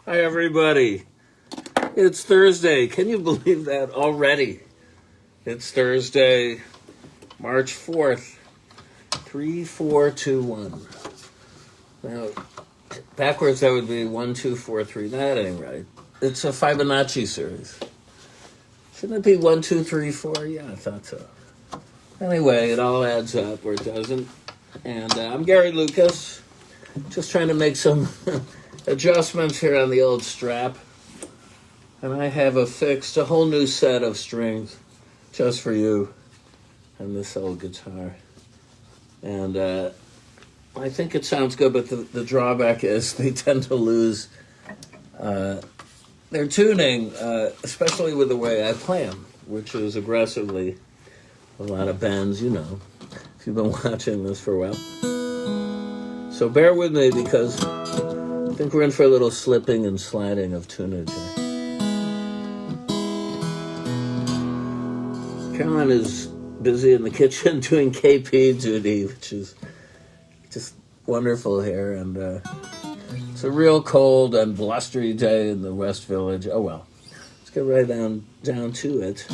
Hi, everybody. It's Thursday. Can you believe that already? It's Thursday, March 4th, 3421. Now, backwards that would be 1243. That ain't right. It's a Fibonacci series. Shouldn't it be 1234? Yeah, I thought so. Anyway, it all adds up, or it doesn't. And I'm Gary Lucas, just trying to make some adjustments here on the old strap. And I have a whole new set of strings just for you and this old guitar. And I think it sounds good, but the drawback is they tend to lose their tuning, especially with the way I play them, which is aggressively, a lot of bends, you know, if you've been watching this for a while. So bear with me because I think we're in for a little slipping and sliding of tunage here. Caroline is busy in the kitchen doing KP duty, which is just wonderful here. And it's a real cold and blustery day in the West Village. Oh, well. Let's get right down to it.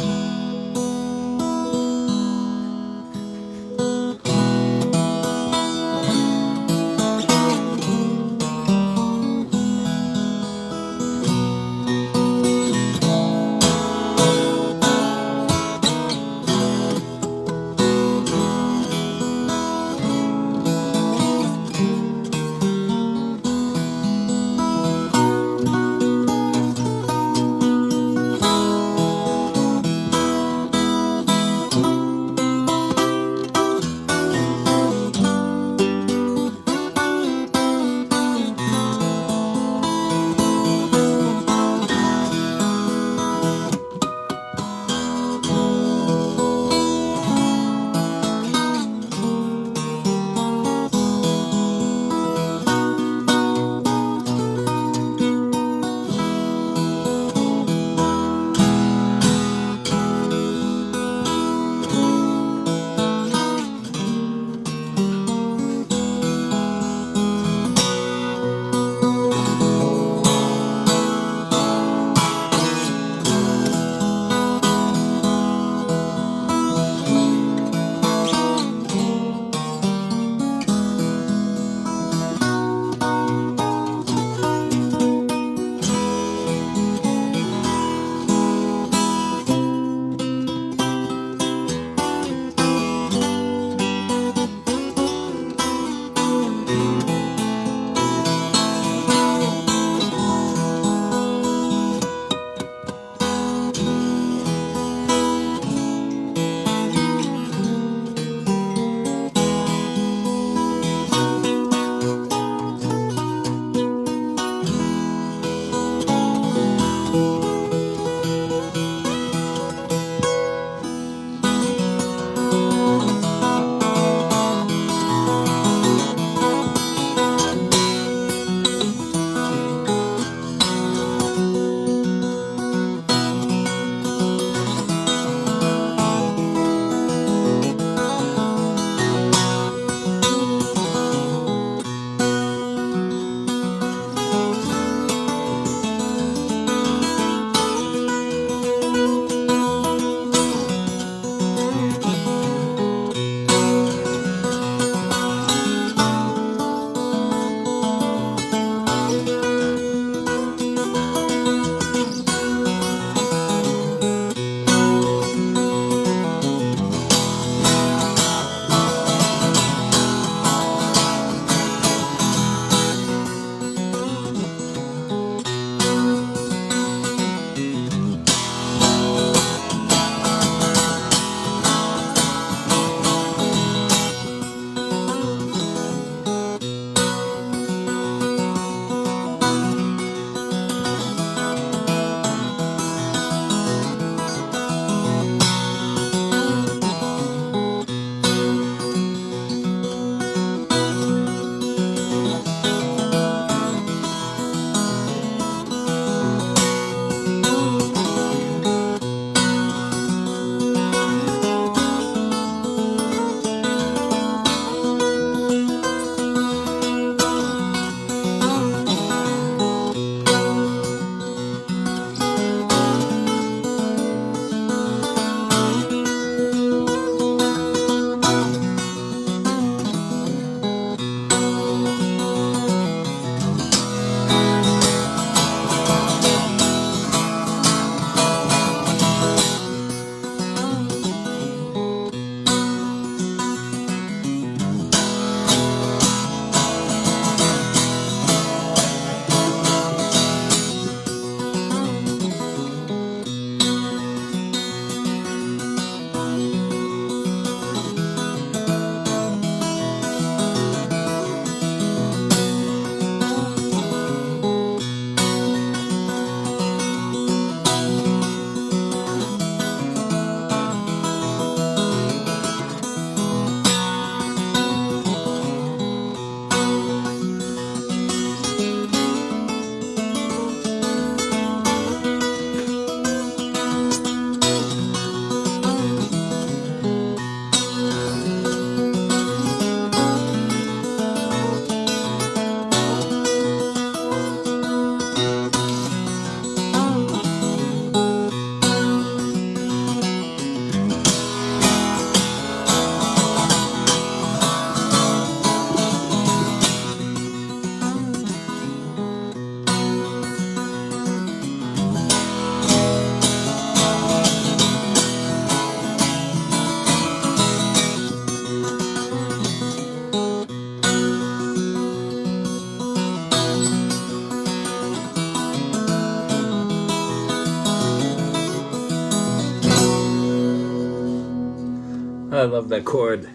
I love that chord.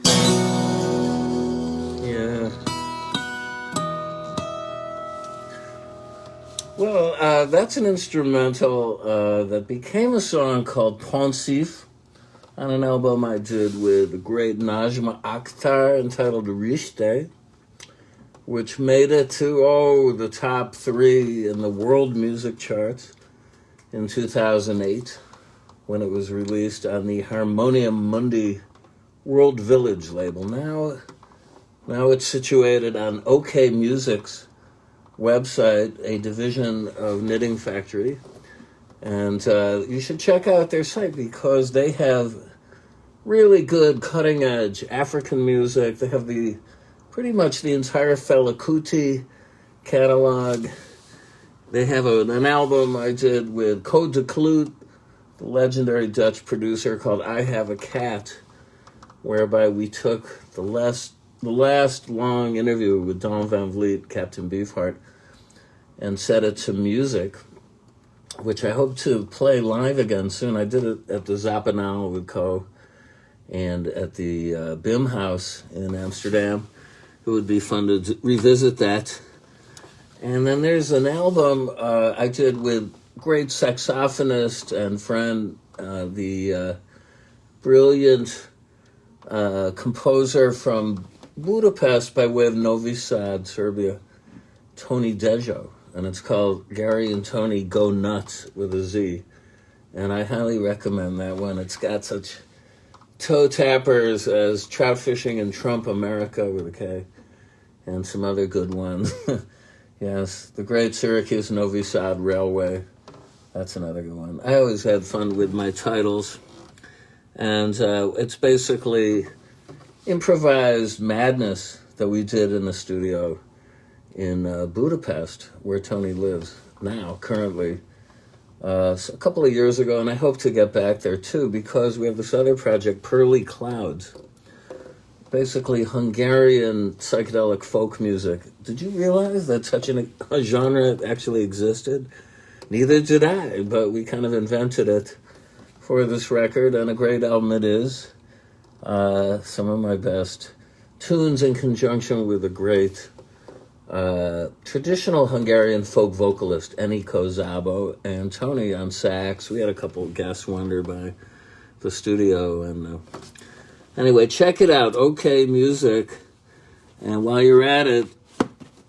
Yeah. Well, that's an instrumental that became a song called Poncif on an album I did with the great Najma Akhtar entitled Rishte, which made it to, the top 3 in the world music charts in 2008 when it was released on the Harmonium Mundi World Village label. Now it's situated on OK Music's website, a division of Knitting Factory. And you should check out their site because they have really good cutting-edge African music. They have pretty much the entire Fela Kuti catalog. They have an album I did with Code de Kloot, the legendary Dutch producer, called I Have a Cat, whereby we took the last long interview with Don Van Vliet, Captain Beefheart, and set it to music, which I hope to play live again soon. I did it at the Zappanal with Co. and at the BIM House in Amsterdam. It would be fun to revisit that. And then there's an album I did with great saxophonist and friend, the brilliant composer from Budapest by way of Novi Sad, Serbia, Tony Dejo. And it's called Gary and Tony Go Nuts with a Z. And I highly recommend that one. It's got such toe tappers as Trout Fishing in Trump America with a K, and some other good ones. Yes, the Great Syracuse Novi Sad Railway. That's another good one. I always had fun with my titles. And it's basically improvised madness that we did in the studio in Budapest, where Tony lives now, currently. A couple of years ago, and I hope to get back there too, because we have this other project, Pearly Clouds. Basically Hungarian psychedelic folk music. Did you realize that such a genre actually existed? Neither did I, but we kind of invented it for this record, and a great album it is. Some of my best tunes in conjunction with a great traditional Hungarian folk vocalist, Enikő Szabo, and Tony on sax. We had a couple of guests wander by the studio, and anyway, check it out, OK Music. And while you're at it,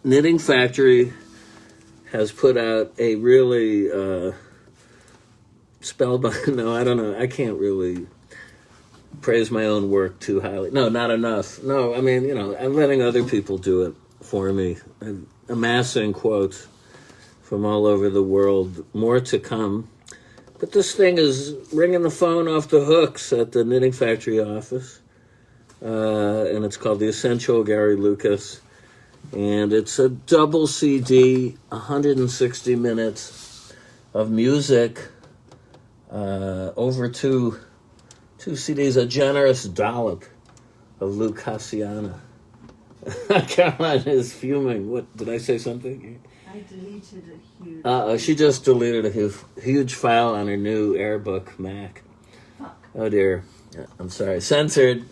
Knitting Factory has put out a really spellbound, no, I don't know, I can't really praise my own work too highly. No, not enough. No, I mean, I'm letting other people do it for me. I'm amassing quotes from all over the world, more to come. But this thing is ringing the phone off the hooks at the Knitting Factory office. And it's called The Essential Gary Lucas. And it's a double CD, 160 minutes of music, over two CDs, a generous dollop of Lou Cassiana. Caroline is fuming. What, did I say something? I deleted a huge... she just deleted a huge file on her new AirBook Mac. Fuck. Oh dear. I'm sorry. Censored.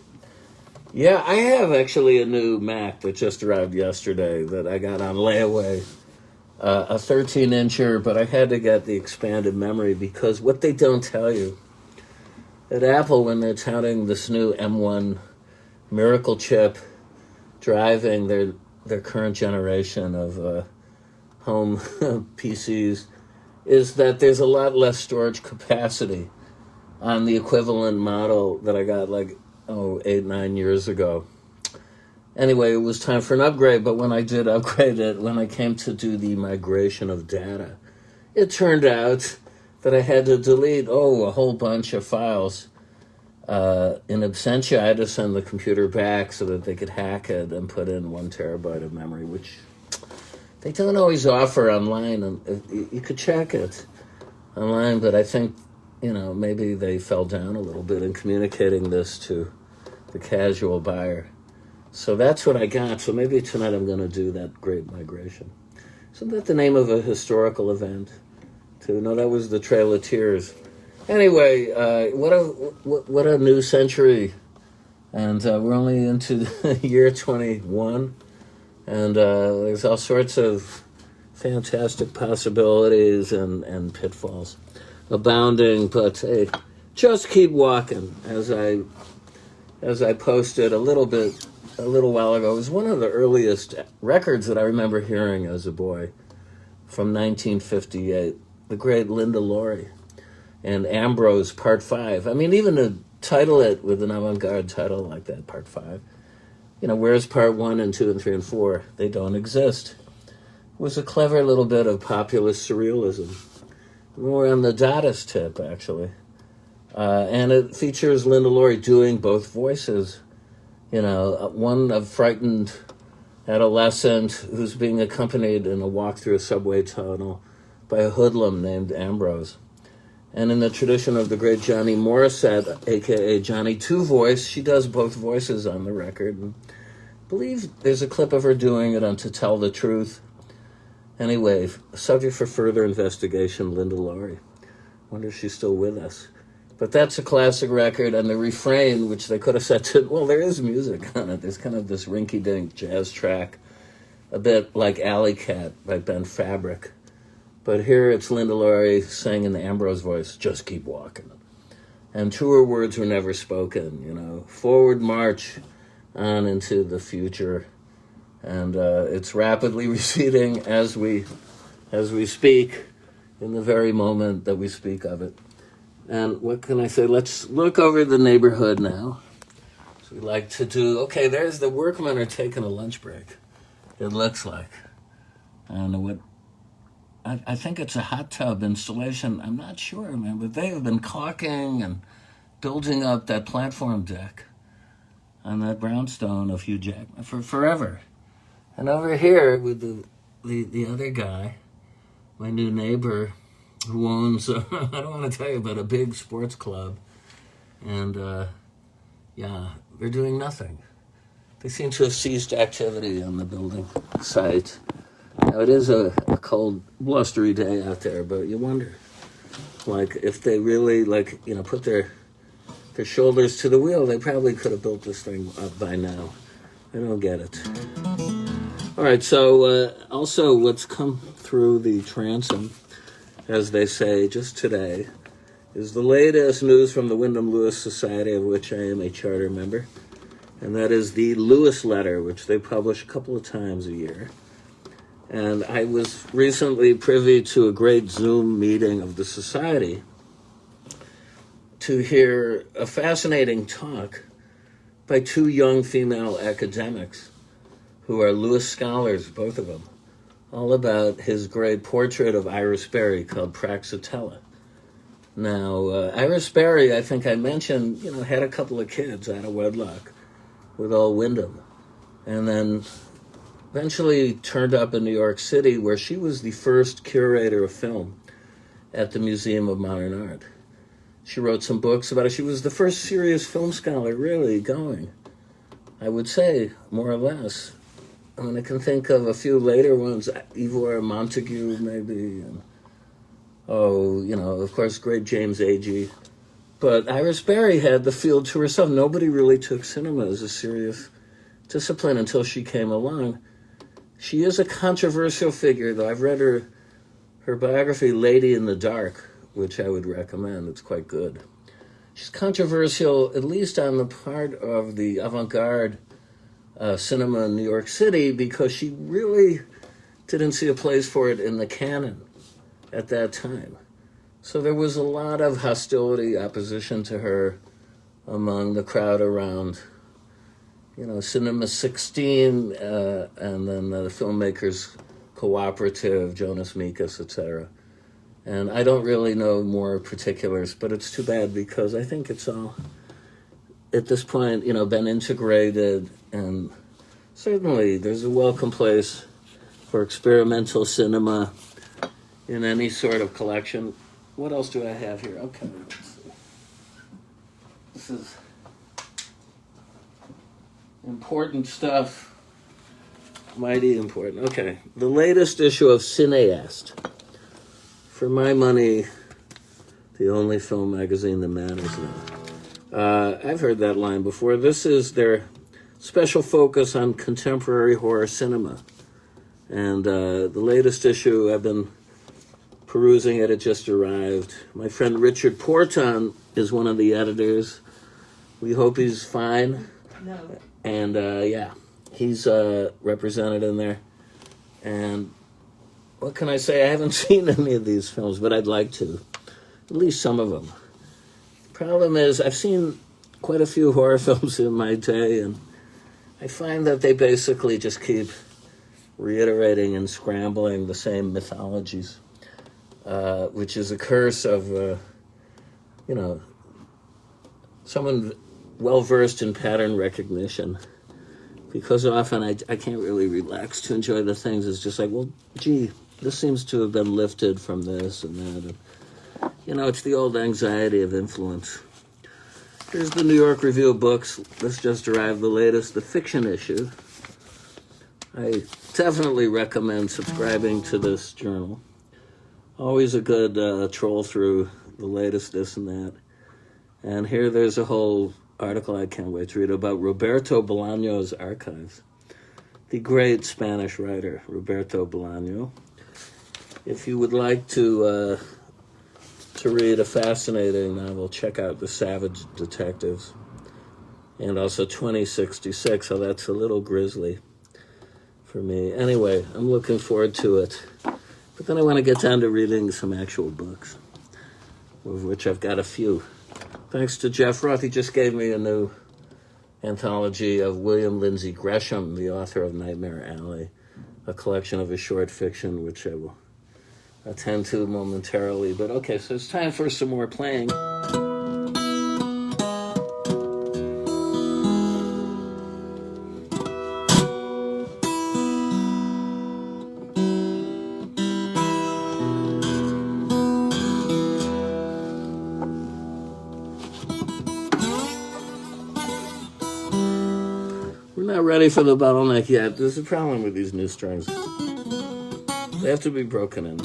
Yeah, I have actually a new Mac that just arrived yesterday that I got on layaway. A 13-incher, but I had to get the expanded memory because what they don't tell you at Apple when they're touting this new M1 miracle chip driving their current generation of home PCs is that there's a lot less storage capacity on the equivalent model that I got 8-9 years ago. Anyway, it was time for an upgrade, but when I did upgrade it, when I came to do the migration of data, it turned out that I had to delete, a whole bunch of files. In absentia, I had to send the computer back so that they could hack it and put in 1 terabyte of memory, which they don't always offer online. And you could check it online, but I think, maybe they fell down a little bit in communicating this to the casual buyer. So that's what I got. So maybe tonight I'm going to do that great migration. Isn't that the name of a historical event? No, that was the Trail of Tears. Anyway, what a new century And we're only into the year 21, and there's all sorts of fantastic possibilities and pitfalls abounding, but hey, just keep walking. As I posted a little while ago, it was one of the earliest records that I remember hearing as a boy from 1958, the great Linda Laurie and Ambrose Part 5. I mean, even to title it with an avant-garde title like that, Part 5, where's Part 1 and 2 and 3 and 4? They don't exist. It was a clever little bit of populist surrealism. More on the Dadaist tip, actually. And it features Linda Laurie doing both voices. One a frightened adolescent who's being accompanied in a walk through a subway tunnel by a hoodlum named Ambrose. And in the tradition of the great Johnny Morissette, a.k.a. Johnny Two Voice, she does both voices on the record. And I believe there's a clip of her doing it on To Tell the Truth. Anyway, subject for further investigation, Linda Laurie. Wonder if she's still with us. But that's a classic record, and the refrain, which they could have said to, well, there is music on it. There's kind of this rinky-dink jazz track, a bit like Alley Cat by Ben Fabric. But here it's Linda Laurie saying in the Ambrose voice, just keep walking. And truer words were never spoken, Forward march on into the future. And it's rapidly receding as we speak, in the very moment that we speak of it. And what can I say? Let's look over the neighborhood now. So we like to do, okay, there's the workmen are taking a lunch break, it looks like. And I think it's a hot tub installation. I'm not sure, man, but they have been caulking and building up that platform deck on that brownstone of Hugh Jackman for forever. And over here with the other guy, my new neighbor, who owns, I don't want to tell you, about a big sports club. And, they're doing nothing. They seem to have ceased activity on the building site. Now, it is a cold, blustery day out there, but you wonder, if they really, put their shoulders to the wheel, they probably could have built this thing up by now. I don't get it. All right, so also what's come through the transom, as they say, just today, is the latest news from the Wyndham Lewis Society, of which I am a charter member, and that is the Lewis Letter, which they publish a couple of times a year. And I was recently privy to a great Zoom meeting of the Society to hear a fascinating talk by two young female academics who are Lewis scholars, both of them, all about his great portrait of Iris Berry called Praxitella. Now, Iris Berry, I think I mentioned, had a couple of kids out of wedlock with old Wyndham, and then eventually turned up in New York City, where she was the first curator of film at the Museum of Modern Art. She wrote some books about it. She was the first serious film scholar really going, I would say, more or less. I mean, I can think of a few later ones, Ivor Montague, maybe, and, of course, great James Agee. But Iris Berry had the field to herself. Nobody really took cinema as a serious discipline until she came along. She is a controversial figure, though. I've read her biography, Lady in the Dark, which I would recommend. It's quite good. She's controversial, at least on the part of the avant-garde cinema in New York City, because she really didn't see a place for it in the canon at that time. So there was a lot of hostility, opposition to her among the crowd around, Cinema 16, and then the filmmakers cooperative, Jonas Mekas, etc. And I don't really know more particulars, but it's too bad because I think it's all, at this point, been integrated, and certainly there's a welcome place for experimental cinema in any sort of collection. What else do I have here? Okay, let's see. This is important stuff. Mighty important. Okay, the latest issue of Cineast. For my money, the only film magazine that matters now. I've heard that line before. This is their special focus on contemporary horror cinema. And the latest issue, I've been perusing it, it just arrived. My friend Richard Porton is one of the editors. We hope he's fine. No. And yeah, he's represented in there. And what can I say? I haven't seen any of these films, but I'd like to. At least some of them. Problem is, I've seen quite a few horror films in my day, and I find that they basically just keep reiterating and scrambling the same mythologies, which is a curse of, someone well-versed in pattern recognition. Because often I can't really relax to enjoy the things. It's just like, well, gee, this seems to have been lifted from this and that. And, it's the old anxiety of influence. Here's the New York Review of Books. This just arrived, the latest, the fiction issue. I definitely recommend subscribing to this journal. Always a good troll through the latest this and that. And here there's a whole article I can't wait to read about Roberto Bolaño's archives. The great Spanish writer, Roberto Bolaño. If you would like to read a fascinating novel, check out The Savage Detectives. And also 2066, that's a little grisly for me. Anyway, I'm looking forward to it. But then I want to get down to reading some actual books, of which I've got a few. Thanks to Jeff Roth, he just gave me a new anthology of William Lindsay Gresham, the author of Nightmare Alley, a collection of his short fiction, which I will attend to momentarily. But okay, so it's time for some more playing. Not ready for the bottleneck yet. There's a problem with these new strings. They have to be broken in.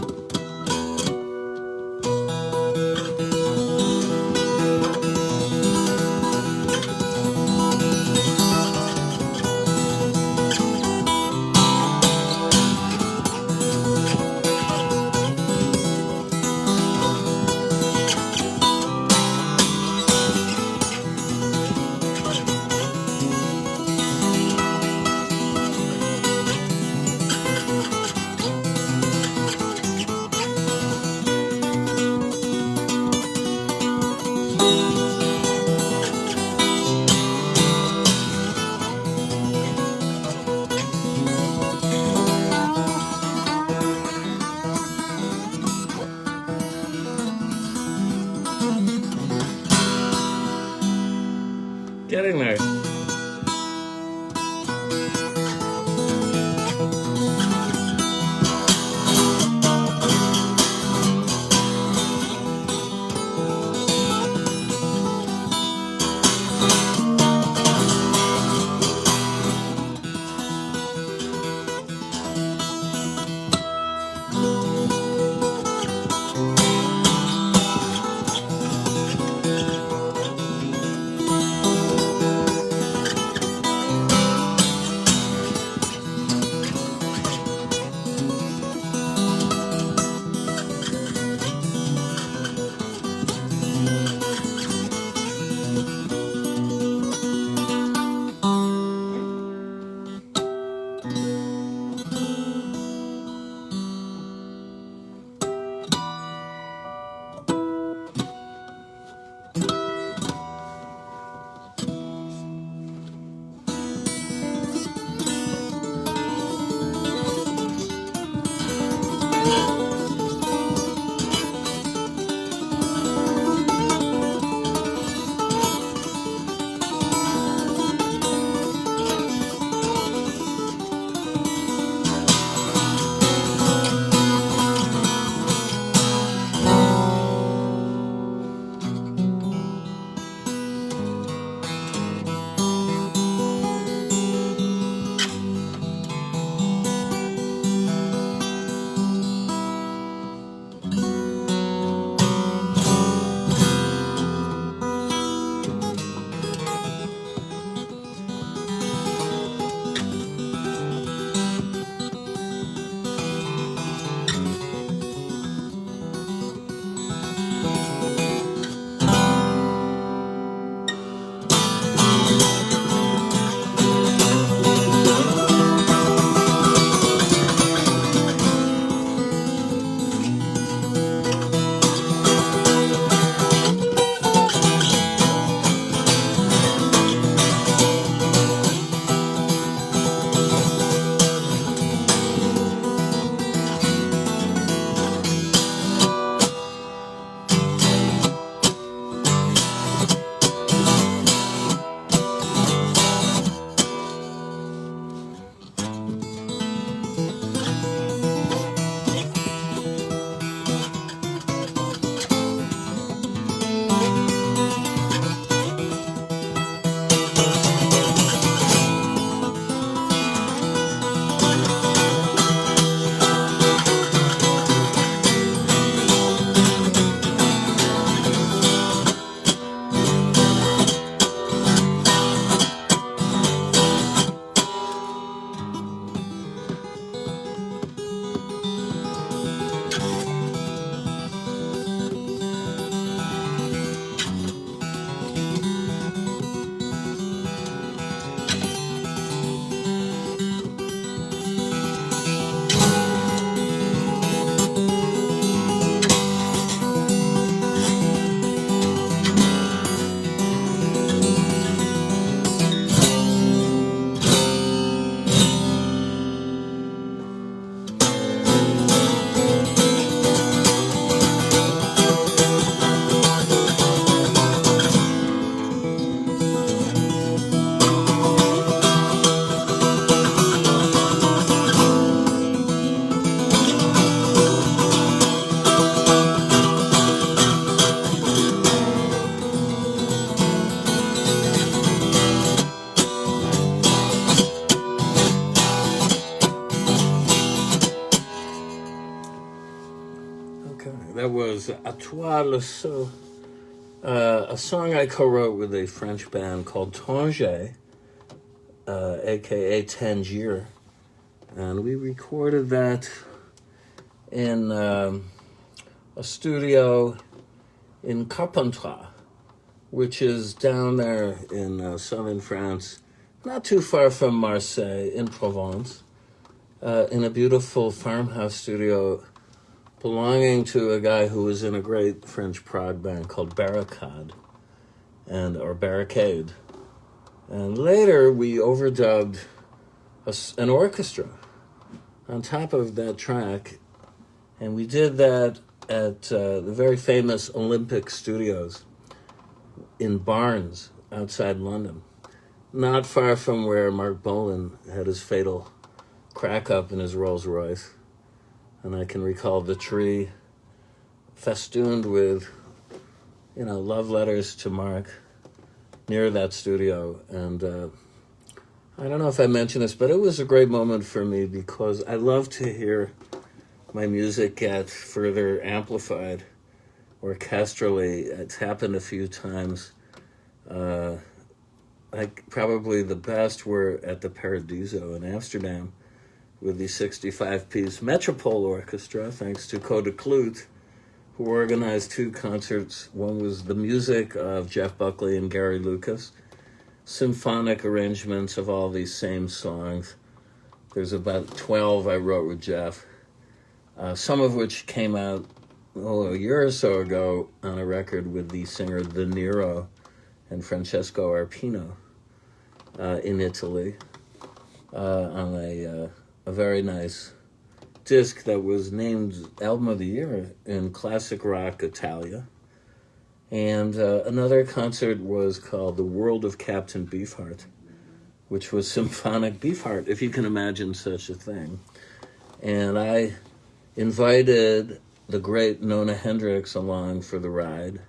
Okay, that was À toi le seul, a song I co-wrote with a French band called Tangier, aka Tangier, and we recorded that in a studio in Carpentras, which is down there in southern France, not too far from Marseille, in Provence, in a beautiful farmhouse studio belonging to a guy who was in a great French prog band called Barricade, or Barricade. And later we overdubbed an orchestra on top of that track, and we did that at the very famous Olympic Studios in Barnes, outside London, not far from where Mark Bolan had his fatal crack-up in his Rolls Royce. And I can recall the tree festooned with, love letters to Mark near that studio. And I don't know if I mentioned this, but it was a great moment for me because I love to hear my music get further amplified orchestrally. It's happened a few times. Probably the best were at the Paradiso in Amsterdam with the 65-piece Metropole Orchestra, thanks to Code Kloot, who organized 2 concerts. One was the music of Jeff Buckley and Gary Lucas, symphonic arrangements of all these same songs. There's about 12 I wrote with Jeff, some of which came out a year or so ago on a record with the singer De Niro and Francesco Arpino in Italy on a very nice disc that was named Album of the Year in Classic Rock Italia. And another concert was called The World of Captain Beefheart, which was symphonic Beefheart, if you can imagine such a thing. And I invited the great Nona Hendricks along for the ride.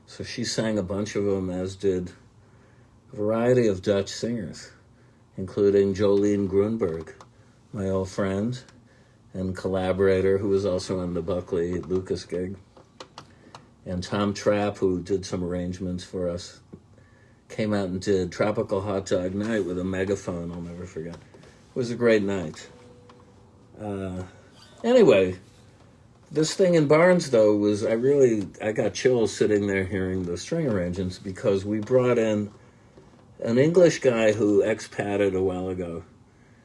So she sang a bunch of them, as did a variety of Dutch singers, including Jolene Grunberg, my old friend and collaborator, who was also on the Buckley Lucas gig, and Tom Trapp, who did some arrangements for us, came out and did Tropical Hot Dog Night with a megaphone I'll never forget. It was a great night. Anyway, this thing in Barnes, though, was I got chills sitting there hearing the string arrangements because we brought in an English guy who expatted a while ago.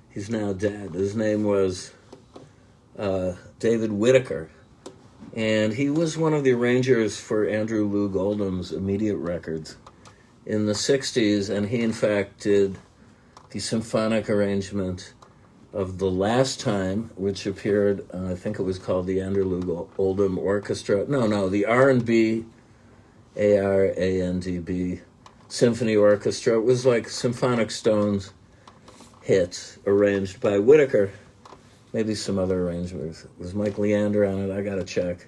He's now dead. His name was David Whitaker. And he was one of the arrangers for Andrew Loog Oldham's Immediate records in the 60s. And he, in fact, did the symphonic arrangement of The Last Time, which appeared, I think it was called the Andrew Loog Oldham Orchestra. No, the R&B, ARANDB Symphony Orchestra. It was like Symphonic Stones hits arranged by Whitaker. Maybe some other arrangements. Was Mike Leander on it? I got to check.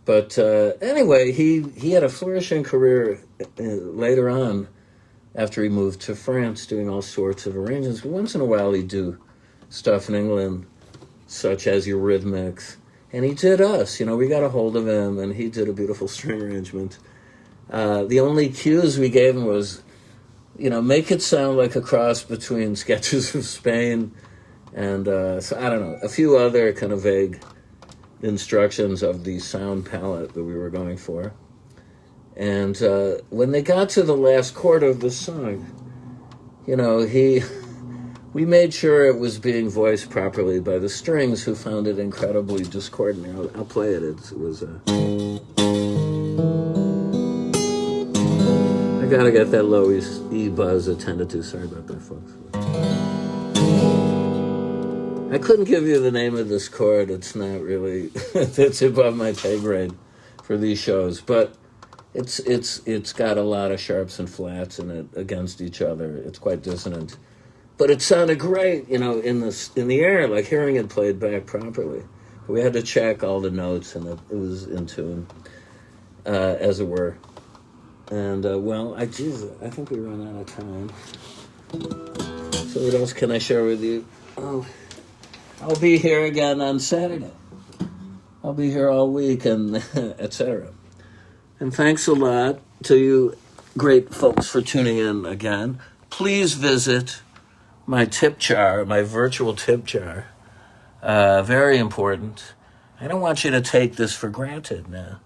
But anyway, he had a flourishing career later on after he moved to France, doing all sorts of arrangements. But once in a while he'd do stuff in England, such as Eurythmics. And he did us. We got a hold of him, and he did a beautiful string arrangement. The only cues we gave him was, make it sound like a cross between Sketches of Spain and, so I don't know, a few other kind of vague instructions of the sound palette that we were going for. And when they got to the last chord of the song, we made sure it was being voiced properly by the strings, who found it incredibly discordant. I'll play it. It was I gotta get that low E buzz attended to. Sorry about that, folks. I couldn't give you the name of this chord. It's not really, it's above my pay grade for these shows, but it's got a lot of sharps and flats in it against each other. It's quite dissonant, but it sounded great, in the air, like hearing it played back properly. We had to check all the notes, and it was in tune, as it were. And I think we run out of time. So what else can I share with you? Oh, I'll be here again on Saturday. I'll be here all week, and etc. And thanks a lot to you great folks for tuning in again. Please visit my tip jar, my virtual tip jar. Very important. I don't want you to take this for granted now.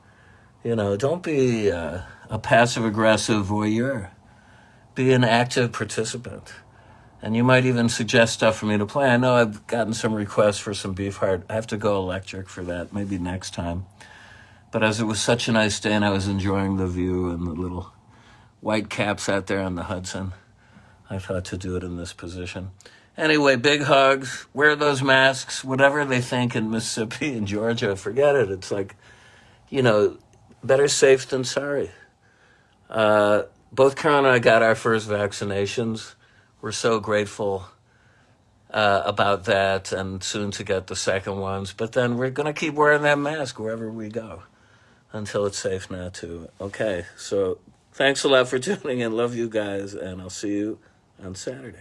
Don't be a passive-aggressive voyeur. Be an active participant. And you might even suggest stuff for me to play. I know I've gotten some requests for some Beefheart. I have to go electric for that, maybe next time. But as it was such a nice day and I was enjoying the view and the little white caps out there on the Hudson, I thought to do it in this position. Anyway, big hugs. Wear those masks. Whatever they think in Mississippi and Georgia, forget it. It's like, better safe than sorry. Both Carol and I got our first vaccinations. We're so grateful about that, and soon to get the second ones. But then we're going to keep wearing that mask wherever we go until it's safe not to. Okay, so thanks a lot for tuning in. Love you guys, and I'll see you on Saturday.